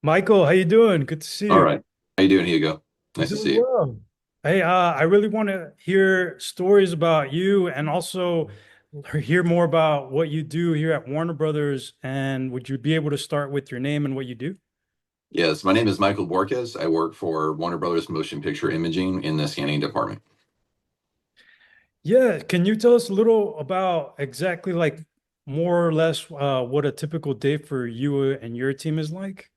Michael, how you doing? Good to see All you. right. How you doing, Hugo? I'm Nice to doing see you. well. Hey, I really want to hear stories about you and also hear more about what you do here at Warner Brothers. And would you be able to start with your name and what you do? Yes, my name is Michael Borquez. I work for Warner Brothers Motion Picture Imaging in the scanning department. Yeah, can you tell us a little about exactly like more or less what a typical day for you and your team is like?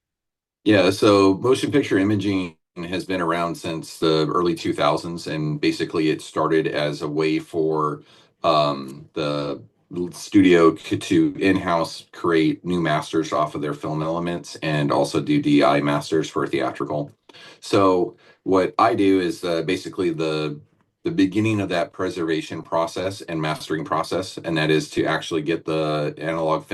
Yeah, so motion picture imaging has been around since the early 2000s, and basically it started as a way for the studio to in-house create new masters off of their film elements and also do DI masters for theatrical. So what I do is basically the beginning of that preservation process and mastering process, and that is to actually get the analog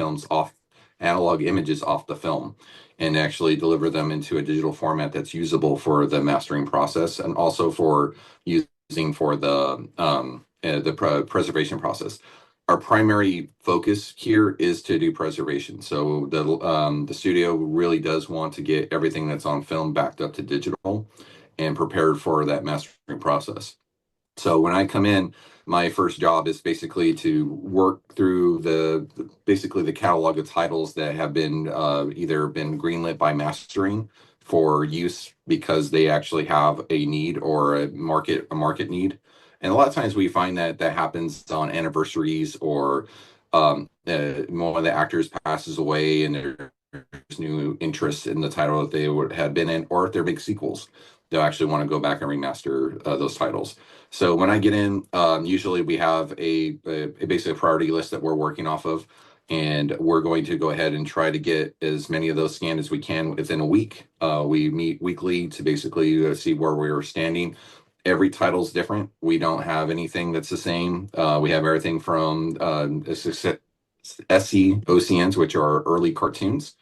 images off the film and actually deliver them into a digital format that's usable for the mastering process and also for using for the preservation process. Our primary focus here is to do preservation. So the studio really does want to get everything that's on film backed up to digital and prepared for that mastering process. So when I come in, my first job is basically to work through basically the catalog of titles that have been either been greenlit by mastering for use because they actually have a need or a market need. And a lot of times we find that that happens on anniversaries or one of the actors passes away and there's new interest in the title that they would had been in, or if they're big sequels, they'll actually want to go back and remaster those titles. So when I get in, usually we have a basically a priority list that we're working off of, and we're going to go ahead and try to get as many of those scanned as we can within a week. We meet weekly to basically see where we are standing. Every title's different. We don't have anything that's the same. We have everything from SE OCNs, which are early cartoons,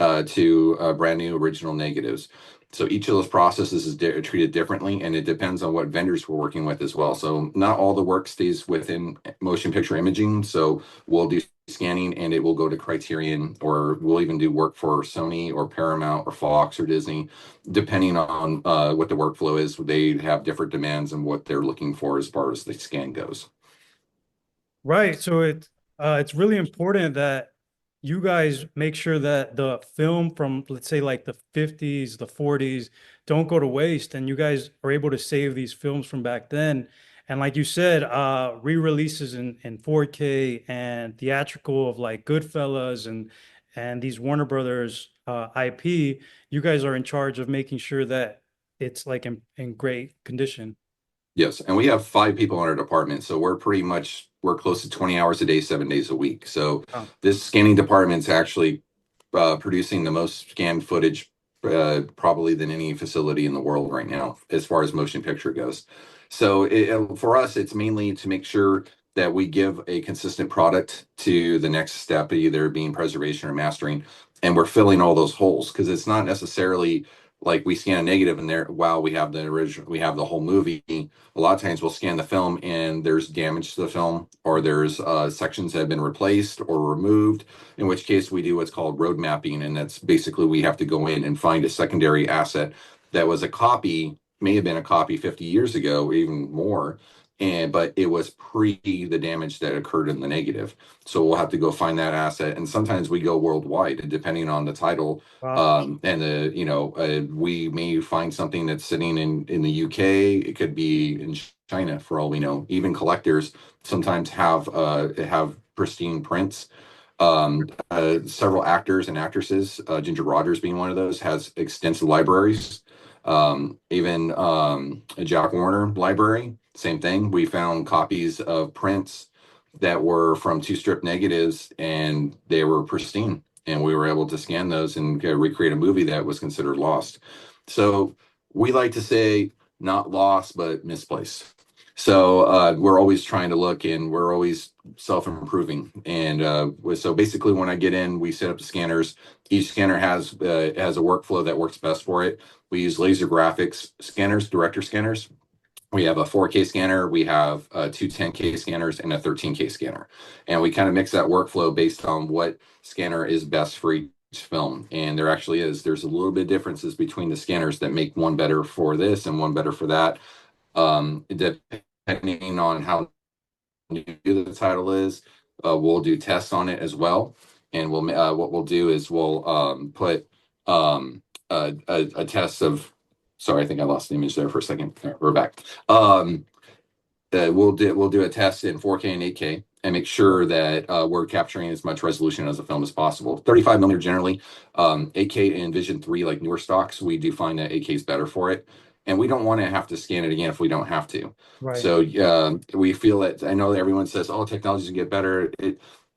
to brand new original negatives. So each of those processes is treated differently, and it depends on what vendors we're working with as well. So not all the work stays within motion picture imaging. So we'll do scanning, and it will go to Criterion, or we'll even do work for Sony or Paramount or Fox or Disney, depending on what the workflow is. They have different demands and what they're looking for as far as the scan goes. Right. So it's really important that you guys make sure that the film from let's say like the 50s, the 40s don't go to waste and you guys are able to save these films from back then. And like you said, re-releases in 4K and theatrical of like Goodfellas and these Warner Brothers IP, you guys are in charge of making sure that it's like in great condition. Yes, and we have 5 people in our department, so we're close to 20 hours a day, 7 days a week. So Oh. this scanning department's actually producing the most scanned footage probably than any facility in the world right now, as far as motion picture goes. So for us, it's mainly to make sure that we give a consistent product to the next step, either being preservation or mastering, and we're filling all those holes because it's not necessarily like we scan a negative and there, wow, we have the original, we have the whole movie. A lot of times we'll scan the film and there's damage to the film, or there's sections that have been replaced or removed, in which case we do what's called road mapping. And that's basically we have to go in and find a secondary asset that was a copy, may have been a copy 50 years ago, or even more. And but it was pre the damage that occurred in the negative. So we'll have to go find that asset. And sometimes we go worldwide, depending on the title Wow. and we may find something that's sitting in the UK. It could be in China for all we know. Even collectors sometimes have pristine prints. Several actors and actresses, Ginger Rogers being one of those, has extensive libraries. Even a Jack Warner library, same thing. We found copies of prints that were from two strip negatives, and they were pristine, and we were able to scan those and recreate a movie that was considered lost. So we like to say not lost, but misplaced. So we're always trying to look, and we're always self-improving. And so basically, when I get in, we set up the scanners. Each scanner has a workflow that works best for it. We use laser graphics scanners, director scanners. We have a 4K scanner, we have two 10K scanners, and a 13K scanner. And we kind of mix that workflow based on what scanner is best for each film, and there actually is. There's a little bit of differences between the scanners that make one better for this and one better for that. Depending on how new the title is, we'll do tests on it as well. And what we'll do is we'll put a test of. Sorry, I think I lost the image there for a second. We're back. We'll do a test in 4K and 8K and make Right. sure that we're capturing as much resolution as the film as possible. 35 millimeter generally, 8K and Vision 3, like newer stocks, we do find that 8K is better for it, and we don't want to have to scan it again if we don't have to. Right. So we feel that, I know that everyone says, "Oh, technologies get better."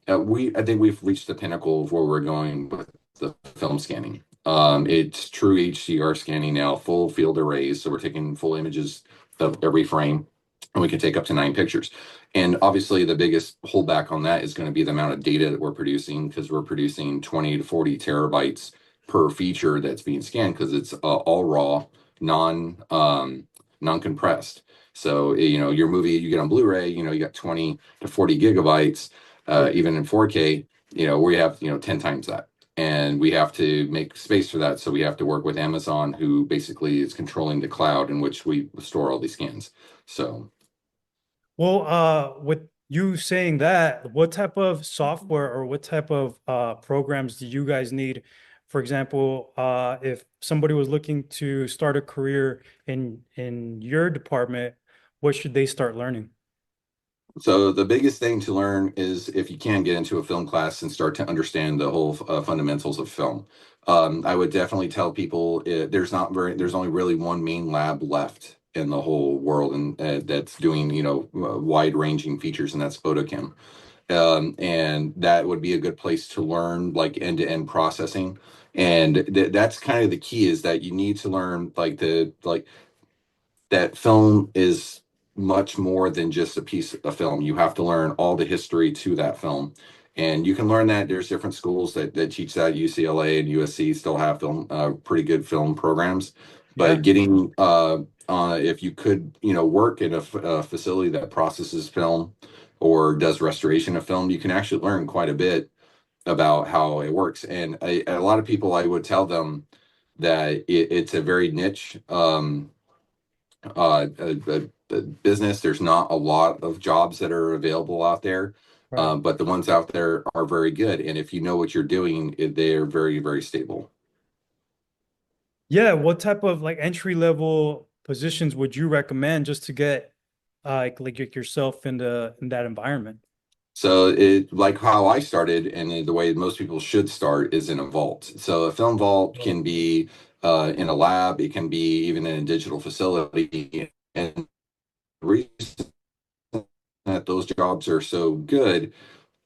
I think we've reached the pinnacle of where we're going with the film scanning. It's true HDR scanning now, full field arrays, so we're taking full images of every frame, and we can take up to 9 pictures. And obviously, the biggest holdback on that is going to be the amount of data that we're producing, because we're producing 20 to 40 terabytes per feature that's being scanned, because it's all raw, non compressed. So your movie you get on Blu-ray, you got 20 to 40 gigabytes. Yeah. Even in 4K, we have 10 times that. And we have to make space for that. So we have to work with Amazon, who basically is controlling the cloud in which we store all these scans. So Well, with you saying that, what type of software or what type of programs do you guys need? For example, if somebody was looking to start a career in your department, what should they start learning? So the biggest thing to learn is, if you can, get into a film class and start to understand the whole fundamentals of film. I would definitely tell people, there's only really one main lab left in the whole world, and that's doing wide ranging features, and that's photochem. And that would be a good place to learn like end to end processing. And that's kind of the key, is that you need to learn like that film is much more than just a piece of film. You have to learn all the history to that film. And you can learn that. There's different schools that teach that. UCLA and USC still have pretty good film programs. Yeah. But getting, if you could, work in a facility that processes film or does restoration of film, you can actually learn quite a bit about how it works. And a lot of people, I would tell them that it's a very niche business. There's not a lot of jobs that are available out there, Right. but the ones out there are very good. And if you know what you're doing, they are very, very stable. Yeah, what type of like entry level positions would you recommend just to get like yourself in that environment? So it, like how I started, and the way most people should start, is in a vault. So a film vault Right. can be in a lab, it can be even in a digital facility. And the reason that those jobs are so good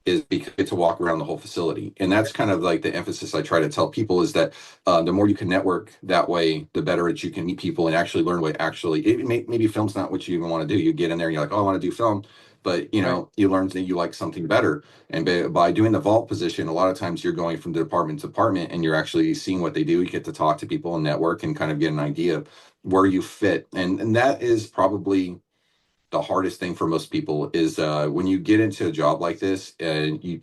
is because you get to walk around the whole facility. And that's kind of like the emphasis I try to tell people, is that the more you can network that way, the better that you can meet people and actually learn what actually, maybe film's not what you even want to do. You get in there and you're like, oh, I want to do film. But Right. you learn that you like something better. And by doing the vault position, a lot of times you're going from department to department, and you're actually seeing what they do. You get to talk to people and network and kind of get an idea of where you fit. And that is probably the hardest thing for most people, is when you get into a job like this, and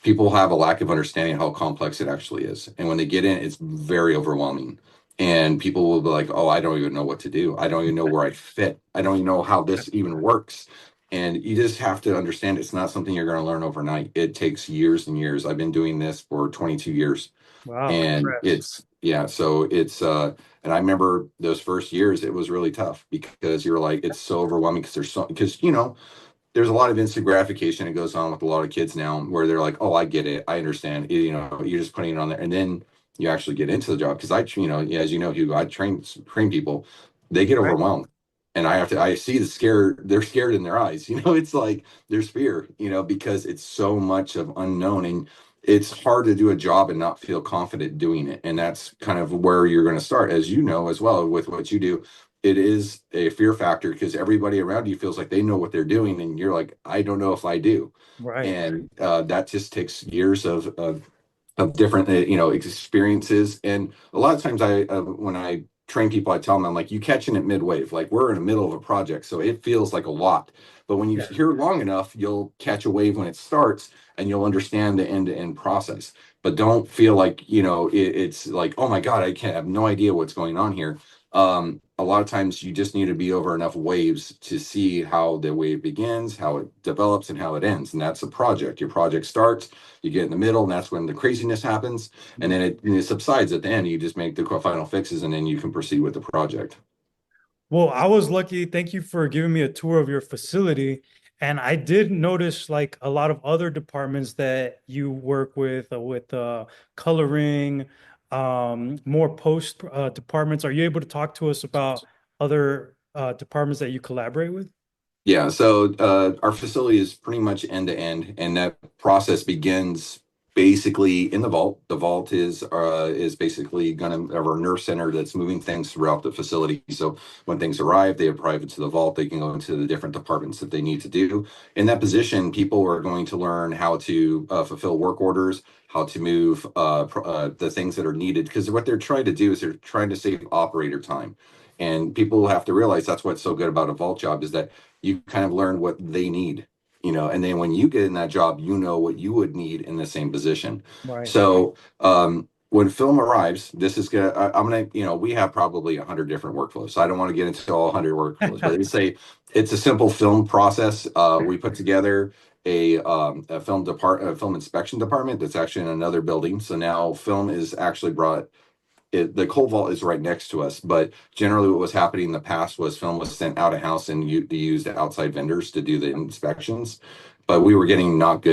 people have a lack of understanding how complex it actually is. And when they get in, it's very overwhelming. And people will be like, "Oh, I don't even know what to do. I don't even know where I fit. I don't even know how this even works." And you just have to understand, it's not something you're going to learn overnight. It takes years and years. I've been doing this for 22 years. Wow, And congrats. and I remember those first years, it was really tough, because you're like, it's so overwhelming, because there's a lot of instant gratification that goes on with a lot of kids now, where they're like, "Oh, I get it, I understand." You're just putting it on there, and then you actually get into the job. Because yeah, as you know, Hugo, I train people. They get Right. overwhelmed, and I see they're scared in their eyes. It's like there's fear, because it's so much of unknown, and it's hard to do a job and not feel confident doing it. And that's kind of where you're going to start, as you know as well, with what you do. It is a fear factor, because everybody around you feels like they know what they're doing, and you're like, I don't know if I do. Right. And that just takes years of different experiences. And a lot of times, when I train people, I tell them, I'm like, you catching it mid-wave. Like we're in the middle of a project, so it feels like a lot. But when you Yeah. hear long enough, you'll catch a wave when it starts and you'll understand the end-to-end process. But don't feel like, it's like, oh my God, I can't have no idea what's going on here. A lot of times you just need to be over enough waves to see how the wave begins, how it develops, and how it ends. And that's a project. Your project starts, you get in the middle, and that's when the craziness happens. And then it subsides at the end. You just make the final fixes, and then you can proceed with the project. Well, I was lucky. Thank you for giving me a tour of your facility. And I did notice like a lot of other departments that you work with coloring, more post departments. Are you able to talk to us about other departments that you collaborate with? Yeah, so our facility is pretty much end to end, and that process begins basically in the vault. The vault is basically going to have our nerve center that's moving things throughout the facility. So when things arrive, they arrive into the vault. They can go into the different departments that they need to do. In that position, people are going to learn how to fulfill work orders, how to move the things that are needed, because what they're trying to do is they're trying to save operator time. And people have to realize that's what's so good about a vault job is that you kind of learn what they need, and then when you get in that job, you know what you would need in the same position. Right. So when film arrives, this is gonna, I'm gonna, we have probably 100 different workflows. So I don't want to get into all 100 workflows, but it's a simple film process. We put together a film inspection department that's actually in another building. So now film is actually brought the cold vault is right next to us, but generally what was happening in the past was film was sent out of house and they used outside vendors to do the inspections, but we were not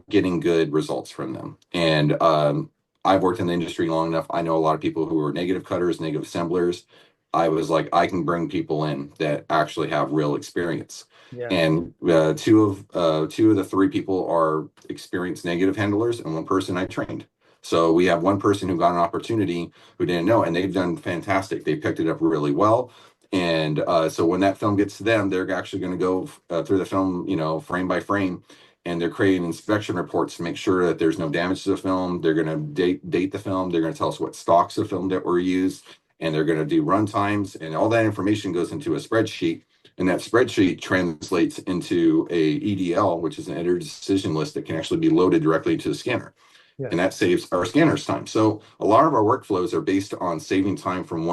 getting good results from them. And I've worked in the industry long enough. I know a lot of people who are negative cutters, negative assemblers. I was like, I can bring people in that actually have real experience. Yeah. And two of the three people are experienced negative handlers, and one person I trained. So we have one person who got an opportunity who didn't know, and they've done fantastic. They picked it up really well. And so when that film gets to them, they're actually going to go through the film, frame by frame, and they're creating inspection reports to make sure that there's no damage to the film. They're going to date the film. They're going to tell us what stocks of film that were used, and they're going to do run times, and all that information goes into a spreadsheet. And that spreadsheet translates into a EDL, which is an editor decision list that can actually be loaded directly into the scanner. And Yes. that saves our scanners time. So a lot of our workflows are based on saving time from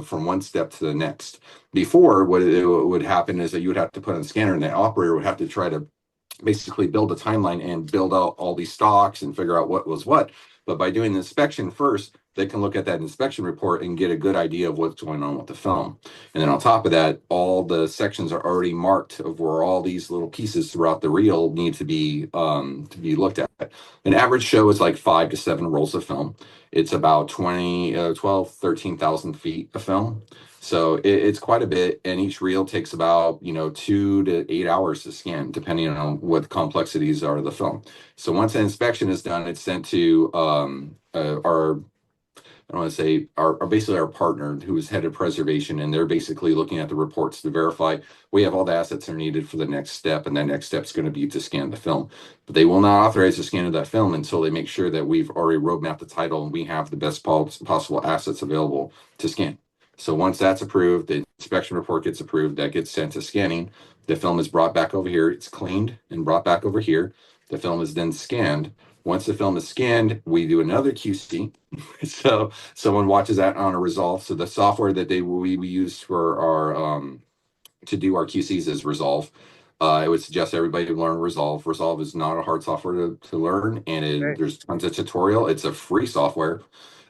from one step to the next. Before, what it would happen is that you would have to put on the scanner, and the operator would have to try to basically build a timeline and build out all these stocks and figure out what was what. But by doing the inspection first, they can look at that inspection report and get a good idea of what's going on with the film. And then on top of that, all the sections are already marked of where all these little pieces throughout the reel need to be looked at. An average show is like 5 to 7 rolls of film. It's about 12, 13,000 feet of film. So it's quite a bit, and each reel takes about 2 to 8 hours to scan, depending on what the complexities are of the film. So once an inspection is done, it's sent to our I don't want to say our basically our partner who is head of preservation, and they're basically looking at the reports to verify we have all the assets that are needed for the next step, and that next step is going to be to scan the film. But they will not authorize the scan of that film until they make sure that we've already roadmapped the title and we have the best possible assets available to scan. So once that's approved, the inspection report gets approved, that gets sent to scanning. The film is brought back over here, it's cleaned and brought back over here. The film is then scanned. Once the film is scanned, we do another QC. So someone watches that on a Resolve. So the software that we use for our to do our QCs is Resolve. I would suggest everybody to learn Resolve. Resolve is not a hard software to learn, and Great. there's tons of tutorial. It's a free software,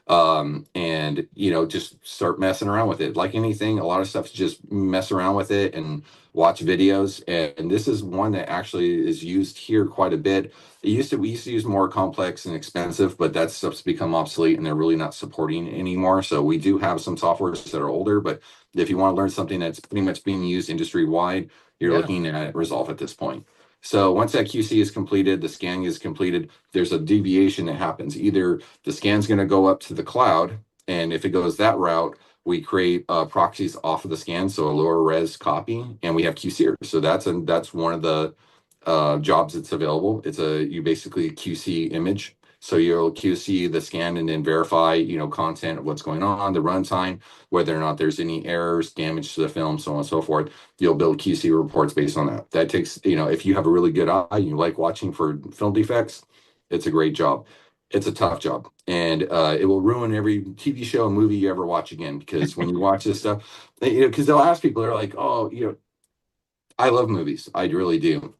and just start messing around with it. Like anything, a lot of stuff is just mess around with it and watch videos. And this is one that actually is used here quite a bit. We used to use more complex and expensive, but that stuff's become obsolete and they're really not supporting anymore. So we do have some softwares that are older, but if you want to learn something that's pretty much being used industry wide, you're Yeah. looking at Resolve at this point. So once that QC is completed, the scanning is completed, there's a deviation that happens. Either the scan's going to go up to the cloud, and if it goes that route, we create proxies off of the scan, so a lower res copy, and we have QCers. So that's one of the jobs that's available. You basically QC image, So you'll QC the scan and then verify, content of what's going on, the runtime, whether or not there's any errors, damage to the film, so on and so forth. You'll build QC reports based on that. That takes, if you have a really good eye, you like watching for film defects, it's a great job. It's a tough job, and it will ruin every TV show and movie you ever watch again. Because when you watch this stuff, because they'll ask people, they're like, "Oh, I love movies, I really do."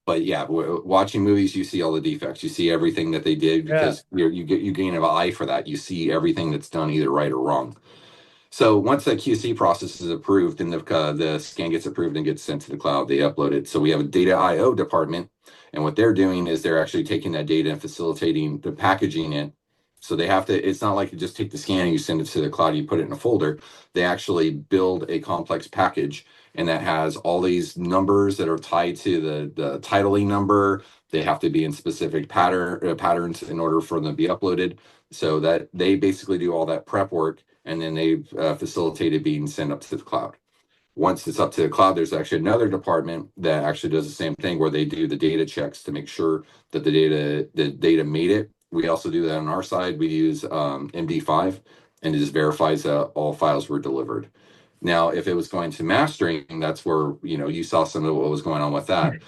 But yeah, watching movies, you see all the defects. You see everything that they did Yeah. because you gain an eye for that. You see everything that's done either right or wrong. So once that QC process is approved and the scan gets approved and gets sent to the cloud, they upload it. So we have a data IO department, and what they're doing is they're actually taking that data and facilitating the packaging it. So they have to. It's not like you just take the scan and you send it to the cloud, you put it in a folder. They actually build a complex package, and that has all these numbers that are tied to the titling number. They have to be in specific patterns in order for them to be uploaded. So that they basically do all that prep work, and then they facilitate it being sent up to the cloud. Once it's up to the cloud, there's actually another department that actually does the same thing where they do the data checks to make sure that the data made it. We also do that on our side. We use MD5, and it just verifies that all files were delivered. Now, if it was going to mastering, that's where you saw some of what was going on with that.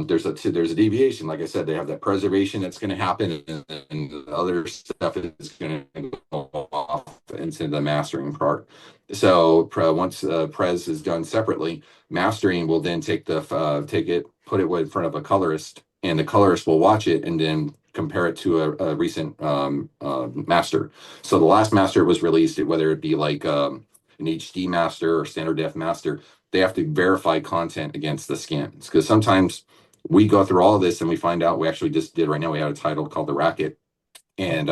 There's a deviation. Like I said, they have that preservation that's going to happen, and other stuff is going to go off into the mastering part. So once Pres is done separately, mastering will then take it, put it in front of a colorist, and the colorist will watch it and then compare it to a recent master. So the last master was released, whether it be like an HD master or standard def master, they have to verify content against the scans because sometimes we go through all of this and we find out we actually just did right now. We had a title called The Racket, and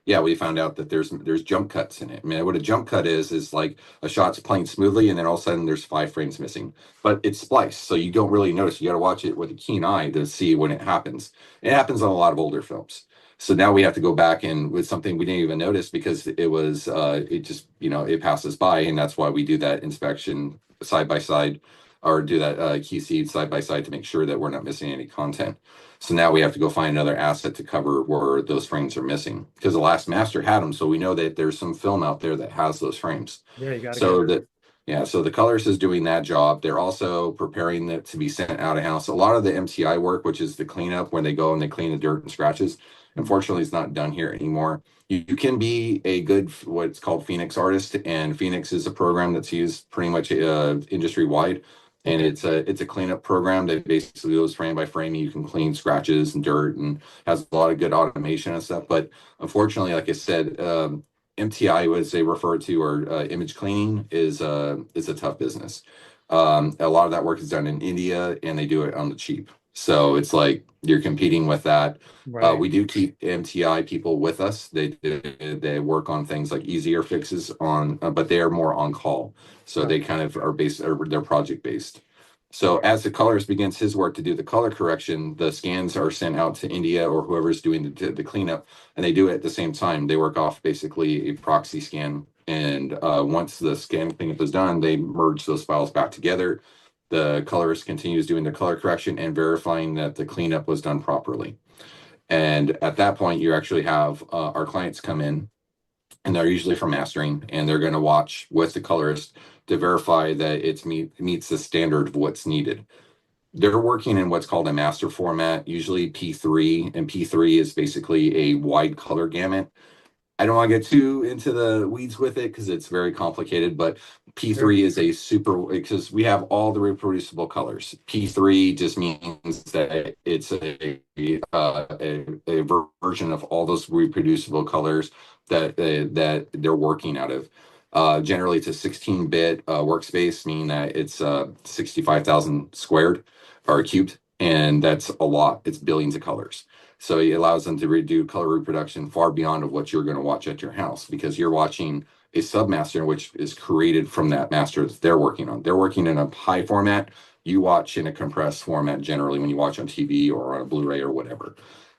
yeah, we found out that there's jump cuts in it. I mean, what a jump cut is like a shot's playing smoothly, and then all of a sudden there's 5 frames missing. But it's spliced, so you don't really notice. You got to watch it with a keen eye to see when it happens. It happens on a lot of older films. So now we have to go back and with something we didn't even notice because it just it passes by, and that's why we do that inspection side by side, or do that QC side by side to make sure that we're not missing any content. So now we have to go find another asset to cover where those frames are missing because the last master had them. So we know that there's some film out there that has those frames. Yeah, you got to get So that, yeah, so the colorist is doing that job. They're also preparing it to be sent out of house. A lot of the MTI work, which is the cleanup when they go and they clean the dirt and scratches, unfortunately, is not done here anymore. You can be a good what's called Phoenix artist, and Phoenix is a program that's used pretty much industry wide, and okay. it's a cleanup program that basically goes frame by frame. You can clean scratches and dirt, and has a lot of good automation and stuff. But unfortunately, like I said, MTI, as they refer to, or image cleaning, is a tough business. A lot of that work is done in India, and they do it on the cheap. So it's like you're competing with that. Right. We do keep MTI people with us. They work on things like easier fixes but they are more on call. So Right. they kind of they're project based. So Right. as the colorist begins his work to do the color correction, the scans are sent out to India or whoever's doing the cleanup, and they do it at the same time. They work off basically a proxy scan, and once the scan cleanup is done, they merge those files back together. The colorist continues doing the color correction and verifying that the cleanup was done properly. And at that point, you actually have our clients come in, and they're usually from mastering, and they're going to watch with the colorist to verify that meets the standard of what's needed. They're working in what's called a master format, usually P3, and P3 is basically a wide color gamut. I don't want to get too into the weeds with it because it's very complicated, but Sure. P3 is a super, because we have all the reproducible colors. P3 just means that it's a version of all those reproducible colors that they're working out of. Generally, it's a 16-bit workspace, meaning that it's 65,000 squared or cubed, and that's a lot. It's billions of colors. So it allows them to redo color reproduction far beyond of what you're going to watch at your house because you're watching a submaster which is created from that master that they're working on. They're working in a high format. You watch in a compressed format generally when you watch on TV or on a Blu-ray or whatever.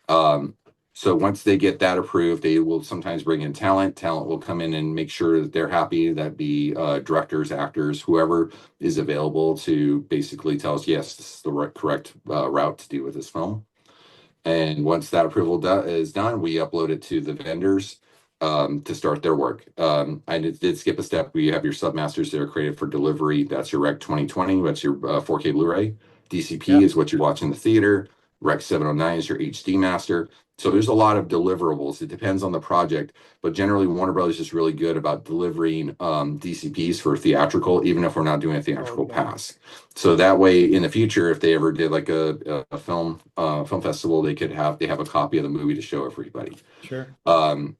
Um, so once they get that approved, they will sometimes bring in talent. Talent will come in and make sure that they're happy, that be directors, actors, whoever is available to basically tell us, yes, this is the correct route to do with this film. And once that approval is done, we upload it to the vendors to start their work. I did skip a step. We have your submasters that are created for delivery. That's your Rec 2020. That's your 4K Blu-ray. Yeah. DCP is what you watch in the theater. Rec 709 is your HD master. So there's a lot of deliverables. It depends on the project, but generally Warner Brothers is really good about delivering DCPs for theatrical, even if we're not doing a theatrical Okay. pass. So that way, in the future, if they ever did like a film festival, they have a copy of the movie to show everybody. Sure. Um,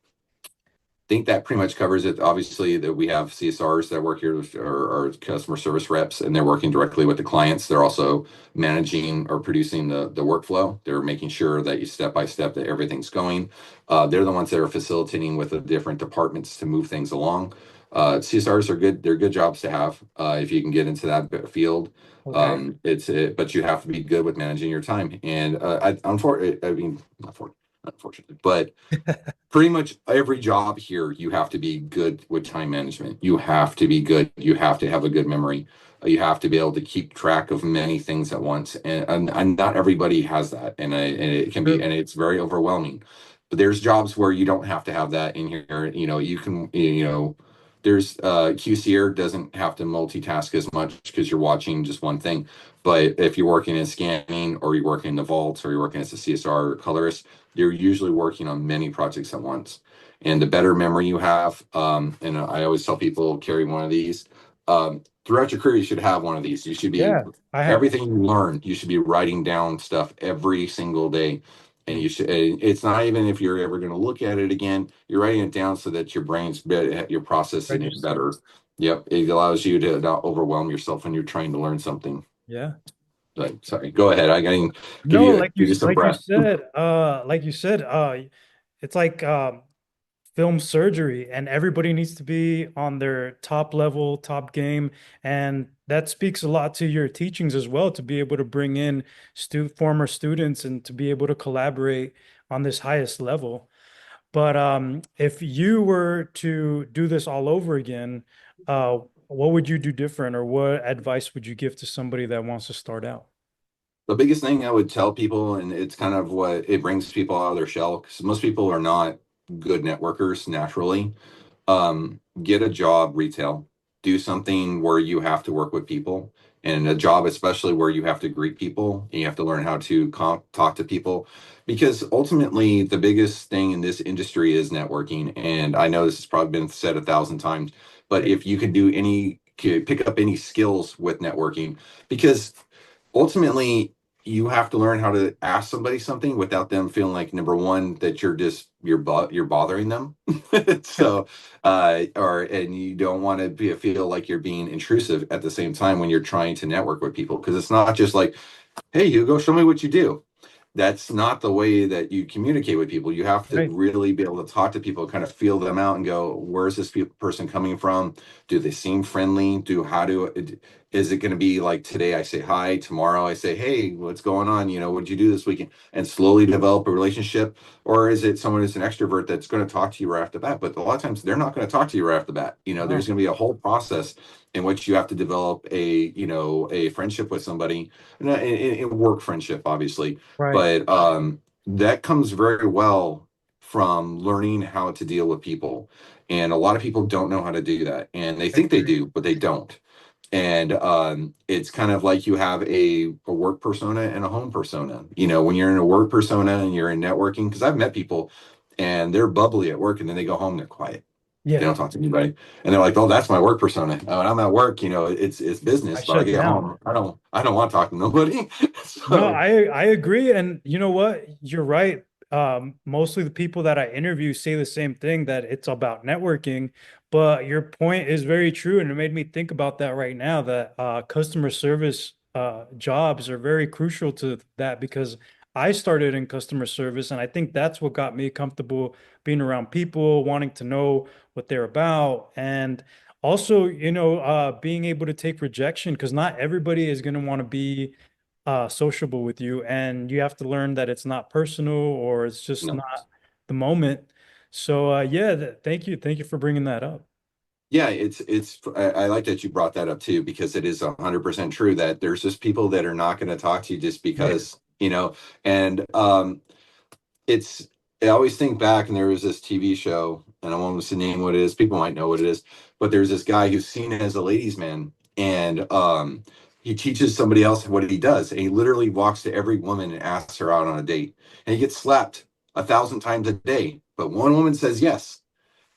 think that pretty much covers it. Obviously, that we have CSRs that work here, or customer service reps, and they're working directly with the clients. They're also managing or producing the workflow. They're making sure that you step by step that everything's going. They're the ones that are facilitating with the different departments to move things along. CSRs are good. They're good jobs to have if you can get into that field. Okay. But you have to be good with managing your time. And unfortunately, I mean, not for, unfortunately, but pretty much every job here, you have to be good with time management. You have to be good. You have to have a good memory. You have to be able to keep track of many things at once. And not everybody has that. And it can be, True. and it's very overwhelming. But there's jobs where you don't have to have that in here. You know, you can, you know, there's QCer doesn't have to multitask as much because you're watching just one thing. But if you're working in scanning, or you're working in the vaults, or you're working as a CSR colorist, you're usually working on many projects at once. And the better memory you have, and I always tell people carry one of these. Throughout your career, you should have one of these. You should be Yeah, I have. everything you learn. You should be writing down stuff every single day, and you should. And it's not even if you're ever going to look at it again. You're writing it down so that your you're processing it Register. better. Yep, it allows you to not overwhelm yourself when you're trying to learn something. Yeah. Like, sorry, go ahead. I can No, give you some breath. like you said, it's like film surgery, and everybody needs to be on their top level, top game. And that speaks a lot to your teachings as well, to be able to bring in former students and to be able to collaborate on this highest level. But if you were to do this all over again, what would you do different, or what advice would you give to somebody that wants to start out? The biggest thing I would tell people, and it's kind of what it brings people out of their shell, because most people are not good networkers naturally. Get a job retail, do something where you have to work with people, and a job especially where you have to greet people and you have to learn how to talk to people, because ultimately the biggest thing in this industry is networking. And I know this has probably been said 1,000 times, but Right. if you can pick up any skills with networking, because ultimately you have to learn how to ask somebody something without them feeling like, number one, that you're bothering them. So or and you don't want to feel like you're being intrusive at the same time when you're trying to network with people, because it's not just like, hey, Hugo, show me what you do. That's not the way that you communicate with people. You have to Right. really be able to talk to people, kind of feel them out and go, where's this person coming from? Do they seem friendly? Is it going to be like today I say hi, tomorrow I say, hey, what's going on? You know, what'd you do this weekend? And slowly develop a relationship. Or is it someone who's an extrovert that's going to talk to you right off the bat? But a lot of times they're not going to talk to you right off the bat. You know, there's Oh, going to be a whole process in which you have to develop a friendship with somebody, and work friendship, obviously, right. but that comes very well from learning how to deal with people. And a lot of people don't know how to do that. And they I think they agree. do, but they don't. And it's kind of like you have a work persona and a home persona. You know, when you're in a work persona and you're in networking, because I've met people and they're bubbly at work and then they go home, they're quiet. They Yeah, don't talk to anybody. And they're like, oh, that's my work persona. When I'm at work, it's I business, but I shut get down. home, I don't want to talk to nobody. No, So I agree. And you know what? You're right. Mostly the people that I interview say the same thing, that it's about networking. But your point is very true. And it made me think about that right now, that customer service jobs are very crucial to that, because I started in customer service. And I think that's what got me comfortable being around people, wanting to know what they're about. And also, being able to take rejection, because not everybody is going to want to be sociable with you, and you have to learn that it's not personal, or it's just no. not the moment. So yeah, thank you for bringing that up. Yeah, I like that you brought that up too, because it is 100% true that there's just people that are not going to talk to you just Right. because, you know, and it's I always think back, and there was this TV show, and I won't say name what it is. People might know what it is, but there's this guy who's seen as a ladies' man, and he teaches somebody else what he does, and he literally walks to every woman and asks her out on a date, and he gets slapped 1,000 times a day, but one woman says yes.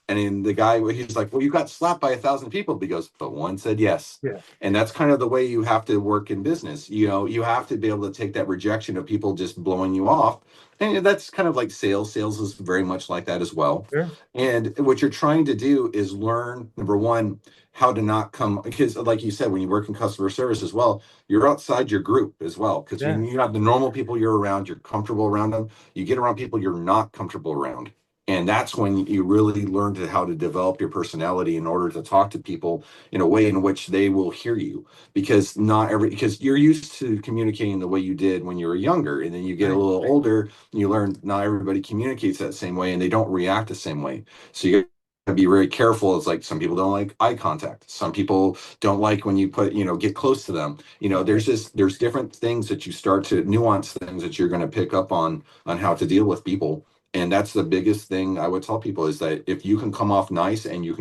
And then the guy, he's like, well, you got slapped by 1,000 people. He goes, but one said yes. Yeah. And that's kind of the way you have to work in business. You know, you have to be able to take that rejection of people just blowing you off. And that's kind of like sales. Sales is very much like that as well. Sure. And what you're trying to do is learn, number one, how to not come, because like you said, when you work in customer service as well, you're outside your group as well. Because Yeah. when you have the normal people you're around, you're comfortable around them. You get around people you're not comfortable around, and that's when you really learn to how to develop your personality in order to talk to people in a way in which they will hear you, because not every because you're used to communicating the way you did when you were younger, and then you get a Right. little older and you learn not everybody communicates that same way and they don't react the same way. So you to be very careful. It's like some people don't like eye contact, some people don't like when you put, get close to them. Right. There's different things that you start to nuance things that you're going to pick up on how to deal with people. And that's the biggest thing I would tell people, is that if you can come off nice and you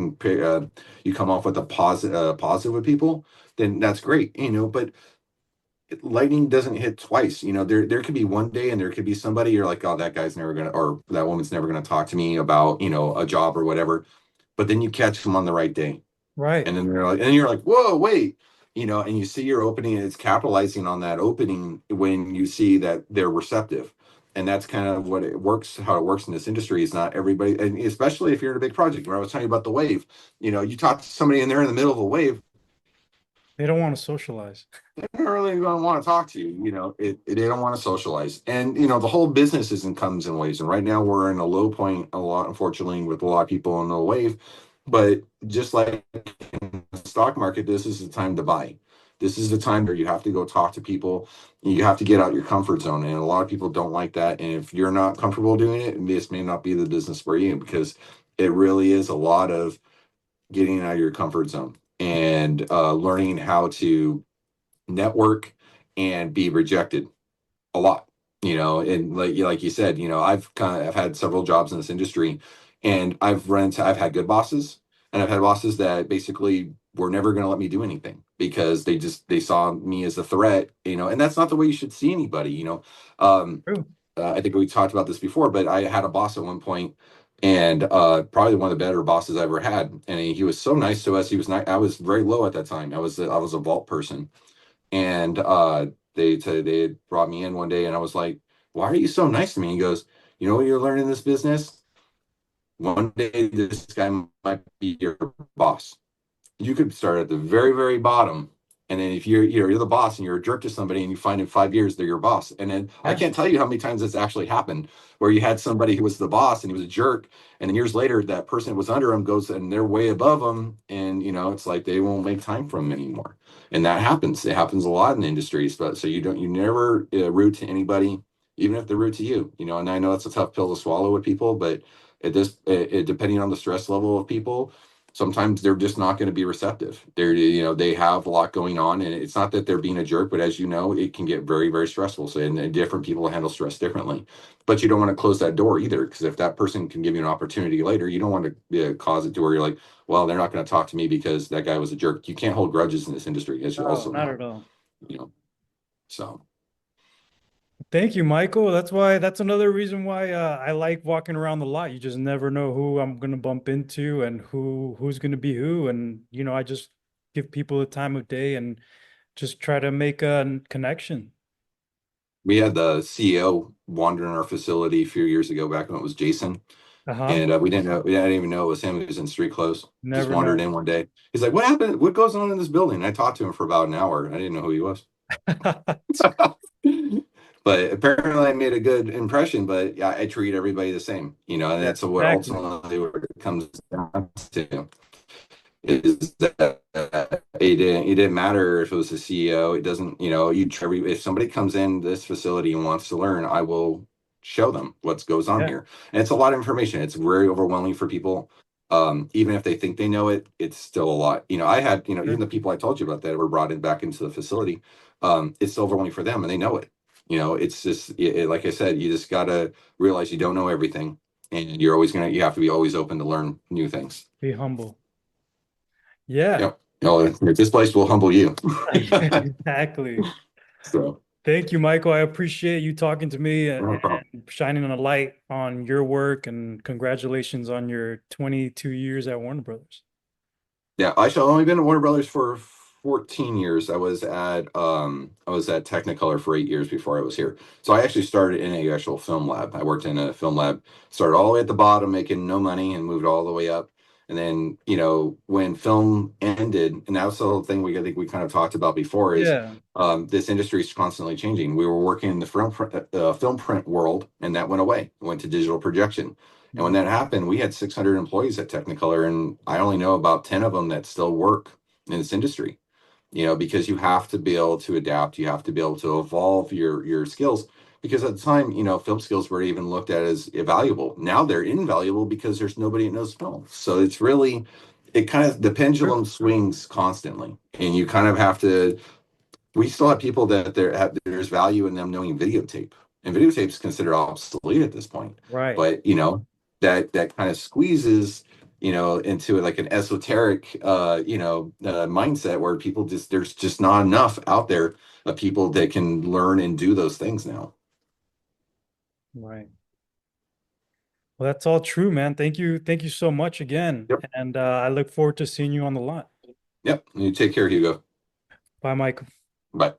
come off with a positive with people, then that's great. But lightning doesn't hit twice. There could be one day and there could be somebody you're like, oh, that guy's never gonna, or that woman's never gonna talk to me about a job or whatever. But then you catch them on the right day, Right. and then they're like, and then you're like, whoa, wait. And you see your opening, and it's capitalizing on that opening when you see that they're receptive. And that's kind of how it works in this industry. Is not everybody, and especially if you're in a big project. Where I was telling you about the wave, you talk to somebody and they're in the middle of a wave, They don't want to socialize. they don't really going to want to talk to you. They don't want to socialize. And the whole business isn't comes in waves. And right now we're in a low point a lot, unfortunately, with a lot of people in the wave. But just like in the stock market, this is the time to buy. This is the time where you have to go talk to people. You have to get out your comfort zone. And a lot of people don't like that. And if you're not comfortable doing it, this may not be the business for you, because it really is a lot of getting out of your comfort zone and learning how to network and be rejected a lot. And like you said, I've had several jobs in this industry, and I've had good bosses, and I've had bosses that basically were never going to let me do anything because they saw me as a threat. And that's not the way you should see anybody. um True. I think we talked about this before, but I had a boss at one point, and probably one of the better bosses I ever had. And he was so nice to us. He was not. I was very low at that time. I was a vault person, and they had brought me in one day, and I was like, "Why are you so nice to me?" He goes, "You know what you're learning in this business? One day this guy might be your boss. You could start at the very, very bottom, and then if you're the boss and you're a jerk to somebody, and you find in 5 years they're your boss." And then I Yeah. can't tell you how many times this actually happened, where you had somebody who was the boss and he was a jerk, and then years later that person that was under him goes and they're way above him, and it's like they won't make time for him anymore. And that happens. It happens a lot in the industries. But so you never rude to anybody, even if they're rude to you. And I know that's a tough pill to swallow with people, but depending on the stress level of people, sometimes they're just not going to be receptive. They have a lot going on, and it's not that they're being a jerk, but as you know, it can get very, very stressful. So, and different people handle stress differently, but you don't want to close that door either, because if that person can give you an opportunity later, you don't want to cause it to where you're like, well, they're not going to talk to me because that guy was a jerk. You can't hold grudges in this industry, as you No, also not know, at all. you know, so. Thank you, Michael. That's another reason why I like walking around the lot. You just never know who I'm gonna bump into and who's gonna be who. And I just give people the time of day and just try to make a connection. We had the CEO wander in our facility a few years ago, back when it was Jason. Uh-huh. And we didn't even know it was him. He was in street clothes. Just Never wandered know. in one day. He's like, "What happened? What goes on in this building?" And I talked to him for about an hour. I didn't know who he was. But apparently I made a good impression. But yeah, I treat everybody the same, and Yeah, that's what exactly. ultimately what it comes down to, is that it didn't matter if it was the CEO. It doesn't, if somebody comes in this facility and wants to learn, I will show them what goes on Yeah, here. And it's a lot of information. It's very overwhelming for people. Even if they think they know it, it's still a lot. I had, even sure. the people I told you about that were brought in back into the facility, it's still overwhelming for them, and they know it. It's just like I said, you just gotta realize you don't know everything, and you have to be always open to learn new things. Be humble. Yeah, Yep. This place will humble you. exactly. So, Thank you, Michael. I appreciate you talking to me no problem. and shining a light on your work, and congratulations on your 22 years at Warner Brothers. Yeah, I've only been at Warner Brothers for 14 years. I was at Technicolor for 8 years before I was here. So I actually started in a actual film lab. I worked in a film lab, started all the way at the bottom, making no money, and moved all the way up. And then, when film ended, and that was the whole thing I think we kind of talked about before, is Yeah. this industry is constantly changing. We were working in the film print world, and that went away. It went to digital projection. And when Mm. that happened, we had 600 employees at Technicolor, and I only know about 10 of them that still work in this industry. Because you have to be able to adapt, you have to be able to evolve your skills. Because at the time, film skills were even looked at as valuable. Now they're invaluable because there's nobody that knows film. So it kind of the True. pendulum swings constantly, and you kind of have to we still have people that there's value in them knowing videotape, and videotape is considered obsolete at this point. Right. But that kind of squeezes into like an esoteric mindset where people just there's just not enough out there of people that can learn and do those things now. Right. Well, that's all true, man. Thank you. Thank you so much again. Yep. And I look forward to seeing you on the lot. Yep. You take care, Hugo. Bye, Michael. Bye.